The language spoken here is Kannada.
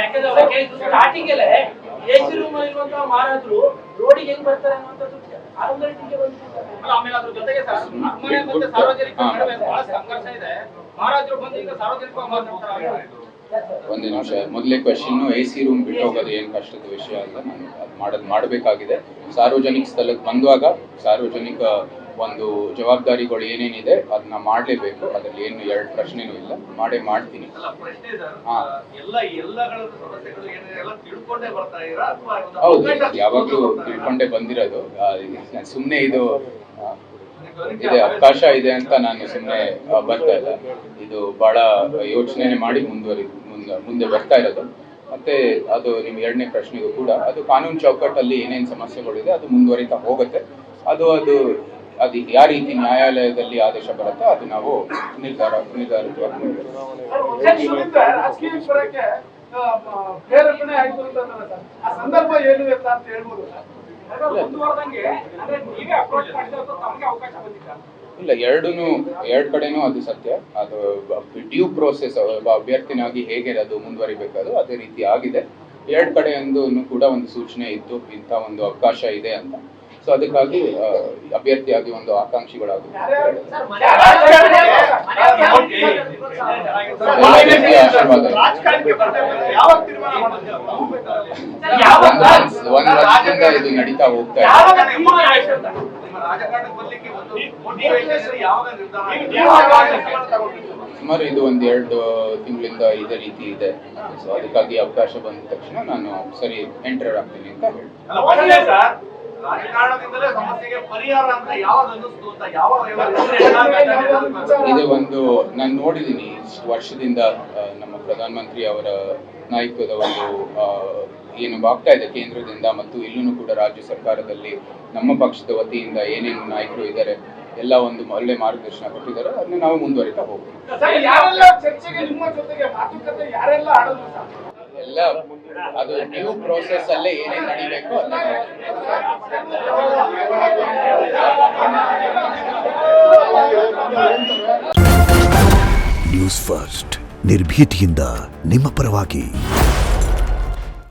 ಯಾಕಂದ್ರೆ ಅವಕ್ಕೆ ಸ್ಟಾರ್ಟಿಂಗ್ ಅಲ್ಲೇ ಎಸಿ ರೂಮ್ ಇರುವಂತಹ ಮಹಾರಾಜರು ರೋಡಿಗೆ ಹೆಂಗ್ ಬರ್ತಾರೆ ಅನ್ನುವಂಥದ್ದು ಆರಂಭದಲ್ಲಿ ಟೀಕೆ ಬಂದಿದ್ದಾರೆ. ಆಮೇಲೆ ಅದ್ರ ಜೊತೆಗೆ ಮನೆ ಮತ್ತೆ ಸಾರ್ವಜನಿಕ ನಡುವೆ ಬಹಳ ಸಂಘರ್ಷ ಇದೆ. ಮಹಾರಾಜರು ಬಂದು ಈಗ ಸಾರ್ವಜನಿಕವಾಗಿ ಮಾತನಾಡ್ತಾರೆ. ಒಂದು ನಿಮಿಷ, ಮೊದಲೇ ಕ್ವೆಶ್ಚನ್, AC ರೂಮ್ ಬಿಟ್ಟು ಹೋಗೋದು ಏನು ಕಷ್ಟದ ವಿಷಯ ಅಲ್ಲ. ನಾನು ಅದು ಮಾಡಬೇಕಾಗಿದೆ. ಸಾರ್ವಜನಿಕ ಸ್ಥಳಕ್ಕೆ ಬಂದಾಗ ಸಾರ್ವಜನಿಕ ಒಂದು ಜವಾಬ್ದಾರಿಗಳು ಏನೇನಿದೆ ಅದನ್ನ ಮಾಡಲೇಬೇಕು. ಅದರಲ್ಲಿ ಏನು ಎರಡು ಪ್ರಶ್ನೆನೂ ಇಲ್ಲ, ಮಾಡ್ತೀನಿ. ಹೌದು, ಯಾವಾಗಲೂ ತಿಳ್ಕೊಂಡೇ ಬಂದಿರೋದು. ಸುಮ್ಮನೆ ಇದು ಅವಕಾಶ ಇದೆ ಅಂತ ನಾನು ಸುಮ್ಮನೆ ಬರ್ತಾ ಇಲ್ಲ. ಇದು ಬಹಳ ಯೋಚನೆ ಮಾಡಿ ಮುಂದೆ ಬರ್ತಾ ಇರೋದು. ಮತ್ತೆ ಅದು ನಿಮ್ಮ ಎರಡನೇ ಪ್ರಶ್ನೆಗೂ ಕೂಡ ಅದು ಕಾನೂನು ಚೌಕಟ್ಟಲ್ಲಿ ಏನೇನು ಸಮಸ್ಯೆಗಳಿದೆ ಅದು ಮುಂದುವರಿತಾ ಹೋಗುತ್ತೆ. ಅದು ಯಾವ ರೀತಿ ನ್ಯಾಯಾಲಯದಲ್ಲಿ ಆದೇಶ ಬರುತ್ತೆ ಅದು ನಾವು ನಿರ್ಧಾರವಾಗಿ ಇಲ್ಲ, ಎರಡು ಕಡೆನೂ ಅದು ಸತ್ಯ. ಅದು ಡ್ಯೂ ಪ್ರೋಸೆಸ್ ಅಭ್ಯರ್ಥಿನಾಗಿ ಹೇಗೆ ಅದು ಮುಂದುವರಿಬೇಕಾದ್ರು ಅದೇ ರೀತಿ ಆಗಿದೆ. ಎರಡು ಕಡೆಯಿಂದ ಕೂಡ ಒಂದು ಸೂಚನೆ ಇತ್ತು, ಇಂಥ ಒಂದು ಅವಕಾಶ ಇದೆ ಅಂತ. ಸೊ ಅದಕ್ಕಾಗಿ ಅಭ್ಯರ್ಥಿಯಾಗಿ ಒಂದು ಆಕಾಂಕ್ಷಿಗಳಾಗುತ್ತೆ. ಒಂದು ವರ್ಷದಿಂದ ಇದು ನಡೀತಾ ಹೋಗ್ತಾ ಇದೆ. ಸುಮಾರು ಇದು 1-2 ತಿಂಗಳಿಂದ ಇದೇ ರೀತಿ ಇದೆ. ಸೊ ಅದಕ್ಕಾಗಿ ಅವಕಾಶ ಬಂದ ತಕ್ಷಣ ನಾನು ಸರಿ ಎಂಟರ್ ಆಗ್ತೀನಿ ಅಂತ ಹೇಳಿ. ಇದು ಒಂದು ನಾನು ನೋಡಿದ್ದೀನಿ ಇಷ್ಟು ವರ್ಷದಿಂದ ನಮ್ಮ ಪ್ರಧಾನಮಂತ್ರಿ ಅವರ ನಾಯಕತ್ವದ ಒಂದು ಏನು ಆಗ್ತಾ ಇದೆ ಕೇಂದ್ರದಿಂದ ಮತ್ತು ಇಲ್ಲೂ ಕೂಡ ರಾಜ್ಯ ಸರ್ಕಾರದಲ್ಲಿ ನಮ್ಮ ಪಕ್ಷದ ವತಿಯಿಂದ ಏನೇನು ನಾಯಕರು ಇದ್ದಾರೆ ಎಲ್ಲ ಒಂದು ಒಳ್ಳೆ ಮಾರ್ಗದರ್ಶನ ಕೊಟ್ಟಿದ್ದಾರೆ. ಅದನ್ನ ನಾವು ಮುಂದುವರಿತಾ ಹೋಗ್ತೀವಿ. ಎಲ್ಲ ಅದು ನ್ಯೂ ಪ್ರೋಸೆಸ್ ಅಲ್ಲೇ ಏನೇನು ನಡೀಬೇಕು ನ್ಯೂಸ್ ಫಸ್ಟ್, ನಿರ್ಭೀತಿಯಿಂದ ನಿಮ್ಮ ಪರವಾಗಿ.